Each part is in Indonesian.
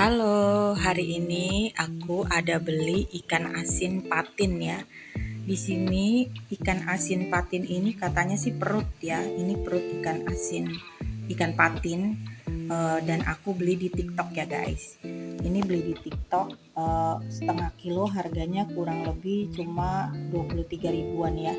Halo, hari ini aku ada beli ikan asin patin ya. Di sini ikan asin patin ini katanya sih perut ya. Ini perut ikan asin, ikan patin. Dan aku beli di TikTok ya guys. Ini beli di TikTok setengah kilo harganya kurang lebih cuma 23 ribuan ya.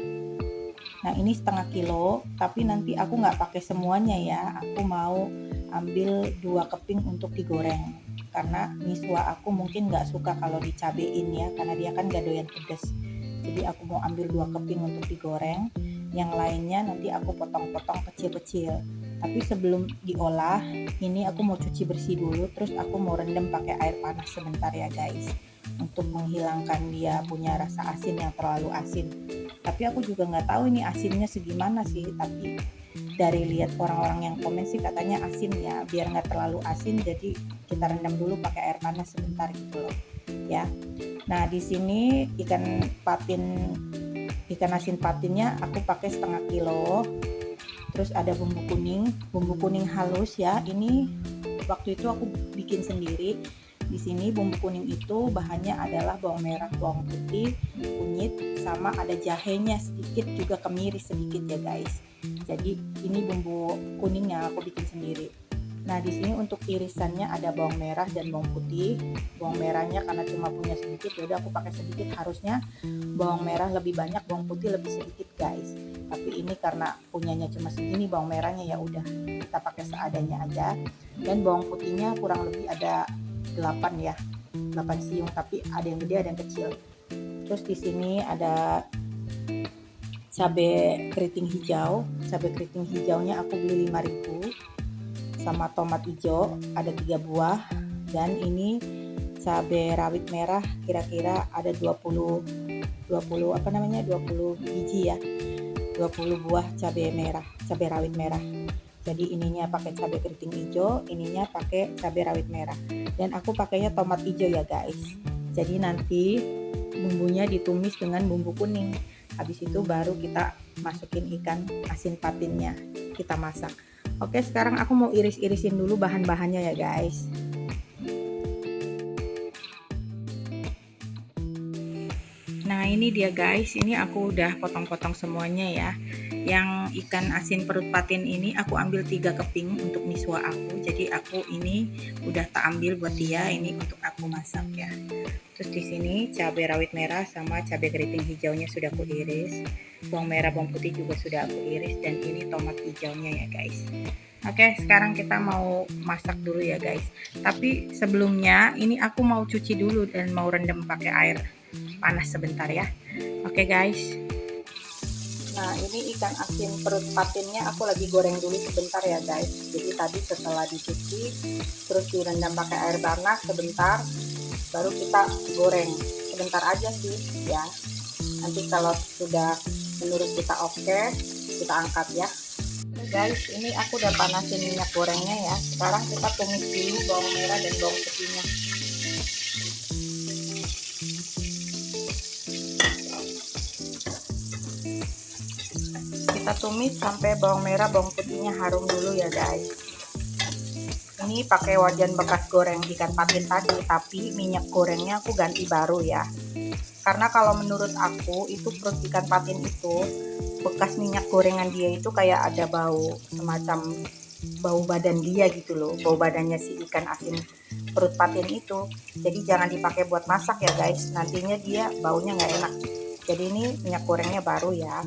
Nah ini setengah kilo, tapi nanti aku nggak pakai semuanya ya. Aku mau ambil 2 keping untuk digoreng. Karena miswa aku mungkin nggak suka kalau dicabein ya, karena dia kan gak doyan pedas. Jadi aku mau ambil 2 keping untuk digoreng. Yang lainnya nanti aku potong-potong kecil-kecil. Tapi sebelum diolah, ini aku mau cuci bersih dulu, terus aku mau rendam pakai air panas sebentar ya guys, untuk menghilangkan dia punya rasa asin yang terlalu asin. Tapi aku juga nggak tahu ini asinnya segimana sih, tapi dari lihat orang-orang yang komen sih katanya asin ya, biar nggak terlalu asin jadi kita rendam dulu pakai air panas sebentar gitu loh ya. Nah di sini ikan asin patinnya aku pakai setengah kilo. Terus ada bumbu kuning halus ya. Ini waktu itu aku bikin sendiri. Di sini bumbu kuning itu bahannya adalah bawang merah, bawang putih, kunyit, sama ada jahenya sedikit, juga kemiri sedikit ya guys. Jadi ini bumbu kuning yang aku bikin sendiri. Nah di sini untuk irisannya ada bawang merah dan bawang putih. Bawang merahnya karena cuma punya sedikit, yaudah aku pakai sedikit. Harusnya bawang merah lebih banyak, bawang putih lebih sedikit guys. Tapi ini karena punyanya cuma segini bawang merahnya, ya udah kita pakai seadanya aja. Dan bawang putihnya kurang lebih ada 8 ya, 8 siung, tapi ada yang gede ada yang kecil. Terus di sini ada cabai keriting hijau. Cabai keriting hijaunya aku beli 5.000, sama tomat hijau ada 3 buah. Dan ini cabai rawit merah kira-kira ada 20 biji ya, 20 buah cabai rawit merah. Jadi ininya pakai cabai keriting hijau, ininya pakai cabai rawit merah. Dan aku pakainya tomat hijau ya guys. Jadi nanti bumbunya ditumis dengan bumbu kuning. Habis itu baru kita masukin ikan asin patinnya, kita masak. Oke, sekarang aku mau iris-irisin dulu bahan-bahannya ya guys. Nah ini dia guys, ini aku udah potong-potong semuanya ya. Yang ikan asin perut patin ini aku ambil 3 keping untuk miswa aku. Jadi aku ini udah tak ambil buat dia, ini untuk aku masak ya. Terus di sini cabai rawit merah sama cabai keriting hijaunya sudah aku iris. Bawang merah, bawang putih juga sudah aku iris, dan ini tomat hijaunya ya guys. Oke, sekarang kita mau masak dulu ya guys. Tapi sebelumnya ini aku mau cuci dulu dan mau rendam pakai air panas sebentar ya. Oke guys. Nah ini ikan asin perut patinnya aku lagi goreng dulu sebentar ya guys. Jadi tadi setelah dicuci terus direndam pakai air panas sebentar, baru kita goreng sebentar aja sih ya. Nanti kalau sudah menurut kita oke, kita angkat ya. Guys, ini aku udah panasin minyak gorengnya ya. Sekarang kita tumis dulu bawang merah dan bawang putihnya. Kita tumis sampai bawang merah bawang putihnya harum dulu ya guys. Ini pakai wajan bekas goreng ikan patin tadi, tapi minyak gorengnya aku ganti baru ya. Karena kalau menurut aku itu perut ikan patin itu bekas minyak gorengan dia itu kayak ada bau, semacam bau badan dia gitu loh, bau badannya si ikan asin perut patin itu. Jadi jangan dipakai buat masak ya guys, nantinya dia baunya nggak enak. Jadi ini minyak gorengnya baru ya.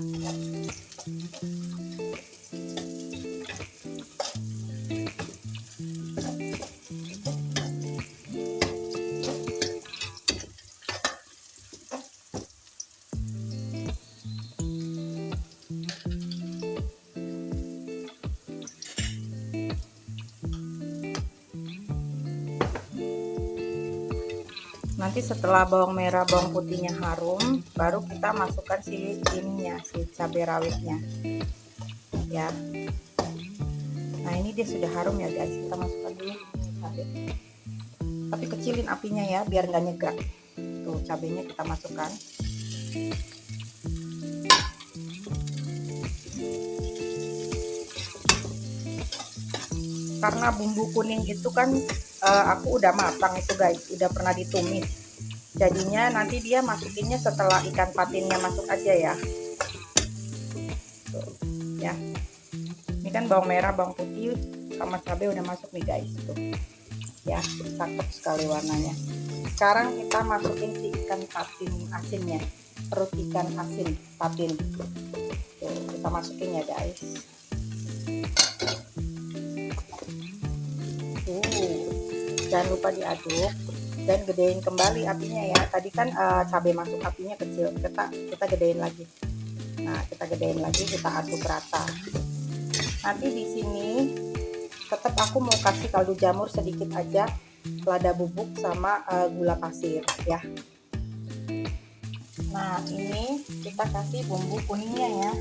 Nanti setelah bawang merah bawang putihnya harum, baru kita masukkan si cabai rawitnya ya. Nah ini dia sudah harum ya guys, kita masukkan dulu cabai, tapi kecilin apinya ya biar nggak nyegrak. Tuh cabenya kita masukkan. karena bumbu kuning itu kan aku udah matang itu guys, udah pernah ditumis. Jadinya nanti dia masukinnya setelah ikan patinnya masuk aja ya. Tuh, ya. Ini kan bawang merah, bawang putih sama cabai udah masuk nih guys. Tuh. Ya, cakep sekali warnanya. Sekarang kita masukin si ikan patin asinnya, perut ikan asin patin. Tuh, kita masukin ya guys. Jangan lupa diaduk dan gedein kembali apinya ya. Tadi kan cabai masuk, apinya kecil, kita gedein lagi. Nah, kita gedein lagi, kita aduk rata. Nanti di sini tetap aku mau kasih kaldu jamur sedikit aja, lada bubuk sama gula pasir ya. Nah, ini kita kasih bumbu kuningnya ya.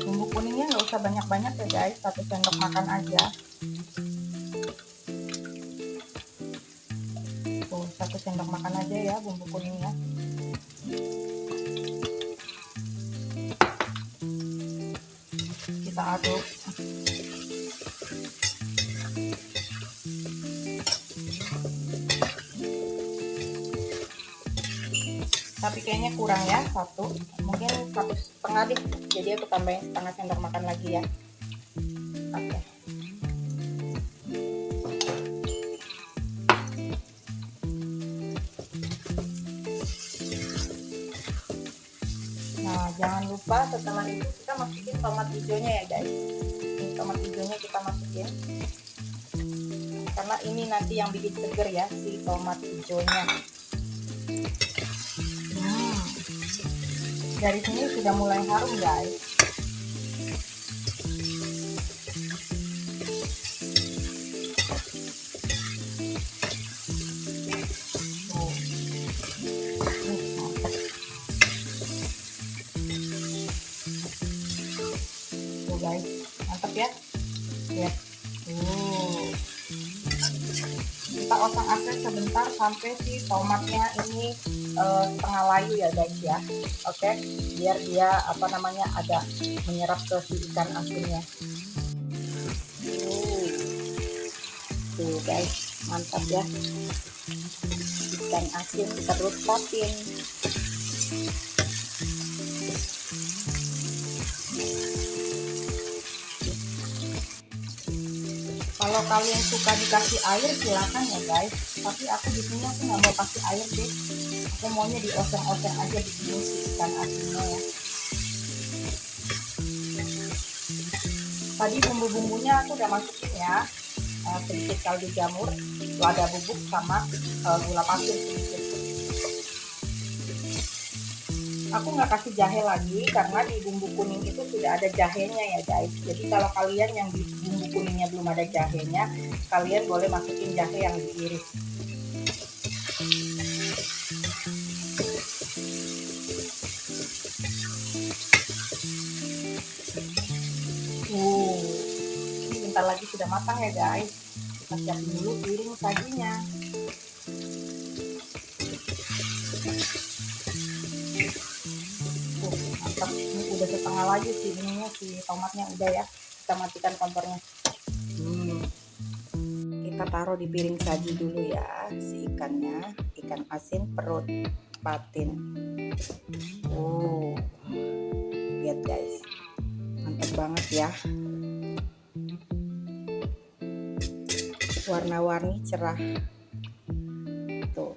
Bumbu kuningnya nggak usah banyak-banyak ya guys, 1 sendok makan aja. Tuh, 1 sendok makan aja ya bumbu kuningnya. Kita aduk. Tapi kayaknya kurang ya, 1, mungkin 1,5 deh, jadi aku tambahin 1/2 sendok makan lagi ya. Oke. Nah, jangan lupa setelah itu kita masukin tomat hijaunya ya guys. Ini tomat hijaunya kita masukin, karena ini nanti yang bikin seger ya, si tomat hijaunya. Dari sini sudah mulai harum guys. Tuh guys, mantap ya. Lihat. Kita oseng-oseng sebentar sampai si tomatnya ini setengah layu ya guys ya. Oke, biar dia ada menyerap ke si ikan asinnya. Tuh guys, mantap ya. Ikan asin perut patin. Kalau kalian suka dikasih air silakan ya guys, tapi aku di sini aku nggak mau kasih air deh. Aku maunya dioseng-oseng aja di sini si ikan asinnya ya. Tadi bumbu-bumbunya aku udah masukin ya, sedikit kaldu jamur, lada bubuk sama gula pasir sedikit. Aku nggak kasih jahe lagi karena di bumbu kuning itu sudah ada jahenya ya guys. Jadi kalau kalian yang di bumbu kuningnya belum ada jahenya, kalian boleh masukin jahe yang diiris. Ini bentar lagi sudah matang ya guys. Kita siapin dulu piring sajinya. Mantap, ini udah setengah lagi sih ininya, si tomatnya udah ya. Kita matikan kompornya. Kita taruh di piring saji dulu ya si ikannya, ikan asin perut patin. Lihat guys, mantap banget ya. Warna-warni cerah. Tuh.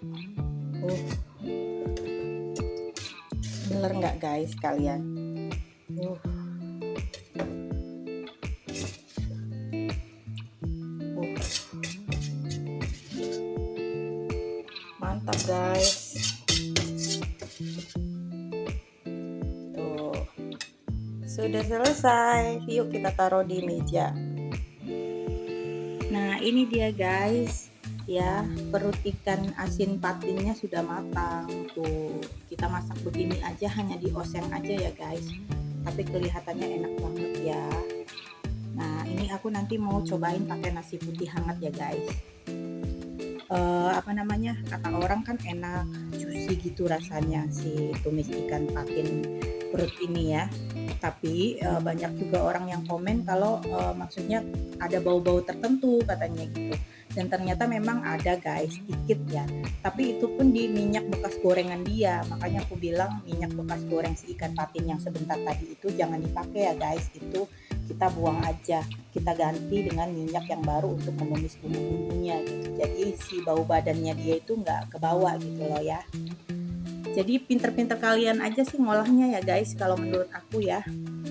Bener nggak guys kalian? Mantap guys. Tuh. Sudah selesai. Yuk kita taruh di meja. Nah, ini dia guys. Ya, perut ikan asin patinnya sudah matang. Tuh, kita masak begini aja, hanya dioseng aja ya guys. Tapi kelihatannya enak banget ya. Nah, ini aku nanti mau cobain pakai nasi putih hangat ya guys. Kata orang kan enak, juicy gitu rasanya si tumis ikan patin perut ini ya. Tapi banyak juga orang yang komen kalau maksudnya ada bau-bau tertentu katanya gitu. Dan ternyata memang ada guys, dikit ya. Tapi itu pun di minyak bekas gorengan dia. Makanya aku bilang minyak bekas goreng si ikan patin yang sebentar tadi itu jangan dipakai ya guys. Itu kita buang aja. Kita ganti dengan minyak yang baru untuk menumis bumbu-bumbunya gitu. Jadi si bau badannya dia itu nggak kebawa gitu loh ya. Jadi pinter-pinter kalian aja sih ngolahnya ya guys kalau menurut aku ya.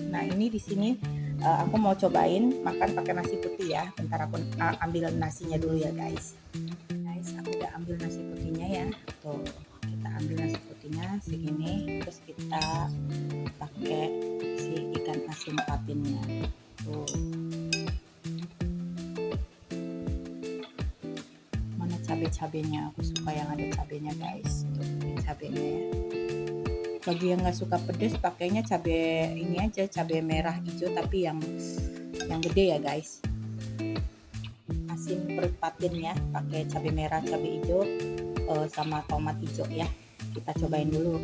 Nah ini di sini aku mau cobain makan pakai nasi putih ya. Bentar aku ambil nasinya dulu ya guys. Guys, aku udah ambil nasi putihnya ya. Tuh, kita ambil nasi putihnya segini, terus kita pakai si ikan asin patinnya. Tuh. Mana cabai-cabainya? Aku suka yang ada cabainya guys. Tuh, cabainya ya. Bagi yang nggak suka pedas pakainya cabai ini aja, cabai merah hijau tapi yang gede ya guys. Asin perut patin ya, pakai cabai merah, cabai hijau sama tomat hijau ya. Kita cobain dulu.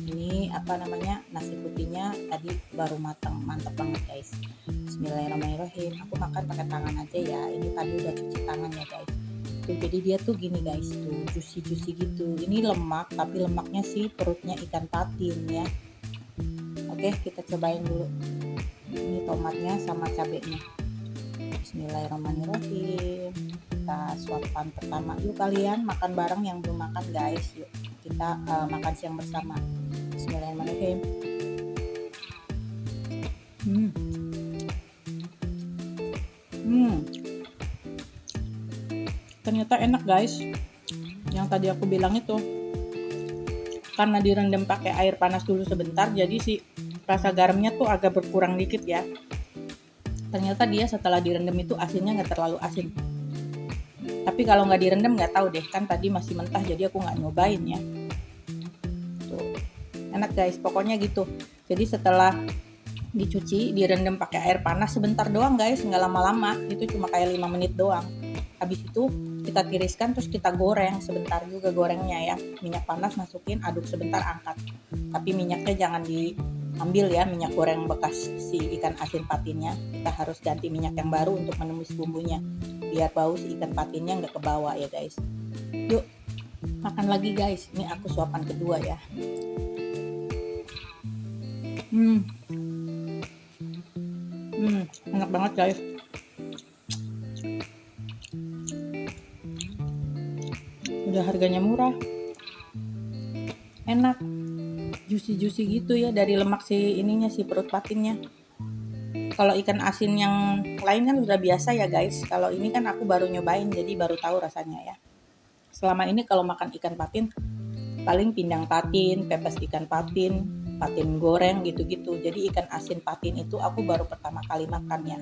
Ini apa namanya, nasi putihnya tadi baru matang, mantap banget guys. Bismillahirrahmanirrahim. Aku makan pakai tangan aja ya. Ini tadi udah cuci tangan ya guys. Tuh, jadi dia tuh gini guys, tuh juicy gitu. Ini lemak tapi lemaknya sih perutnya ikan patin ya. Oke, kita cobain dulu. Ini tomatnya sama cabenya. Bismillahirrahmanirrahim. Kita suapkan pertama. Yuk kalian makan bareng yang belum makan guys. Yuk kita makan siang bersama. Bismillahirrahmanirrahim. Ternyata enak guys. Yang tadi aku bilang itu karena direndam pakai air panas dulu sebentar, jadi si rasa garamnya tuh agak berkurang dikit ya. Ternyata dia setelah direndam itu asinnya nggak terlalu asin. Tapi kalau nggak direndam nggak tahu deh, kan tadi masih mentah jadi aku nggak nyobain ya. Tuh, enak guys, pokoknya gitu. Jadi setelah dicuci, direndam pakai air panas sebentar doang guys, nggak lama-lama. Itu cuma kayak 5 menit doang. Habis itu kita tiriskan terus kita goreng sebentar juga gorengnya ya. Minyak panas masukin, aduk sebentar, angkat. Tapi minyaknya jangan diambil ya, minyak goreng bekas si ikan asin patinnya. Kita harus ganti minyak yang baru untuk menumis bumbunya. Biar bau si ikan patinnya nggak kebawa ya guys. Yuk makan lagi guys. Ini aku suapan kedua ya. Enak banget guys. Udah harganya murah, enak, juicy gitu ya dari lemak si ininya, si perut patinnya. Kalau ikan asin yang lain kan udah biasa ya guys. Kalau ini kan aku baru nyobain jadi baru tahu rasanya ya. Selama ini kalau makan ikan patin paling pindang patin, pepes ikan patin, patin goreng gitu-gitu. Jadi ikan asin patin itu aku baru pertama kali makan ya.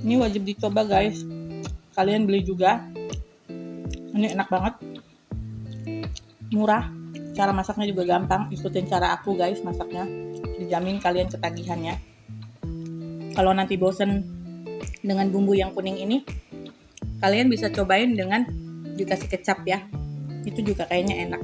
Ini wajib dicoba guys. Kalian beli juga. Ini enak banget. Murah. Cara masaknya juga gampang. Ikutin cara aku guys masaknya. Dijamin kalian ketagihannya. Kalau nanti bosen dengan bumbu yang kuning ini, kalian bisa cobain dengan dikasih kecap ya. Itu juga kayaknya enak.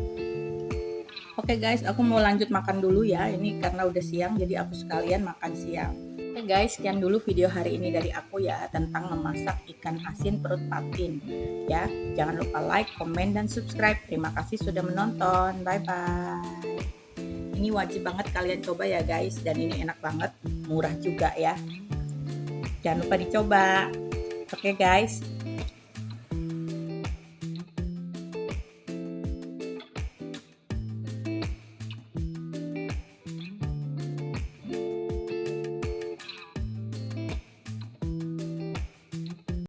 Oke guys, aku mau lanjut makan dulu ya. Ini karena udah siang jadi aku sekalian makan siang. Oke guys, sekian dulu video hari ini dari aku ya tentang memasak ikan asin perut patin ya. Jangan lupa like, komen, dan subscribe. Terima kasih sudah menonton. Bye bye. Ini wajib banget kalian coba ya guys, dan ini enak banget, murah juga ya. Jangan lupa dicoba. Oke guys.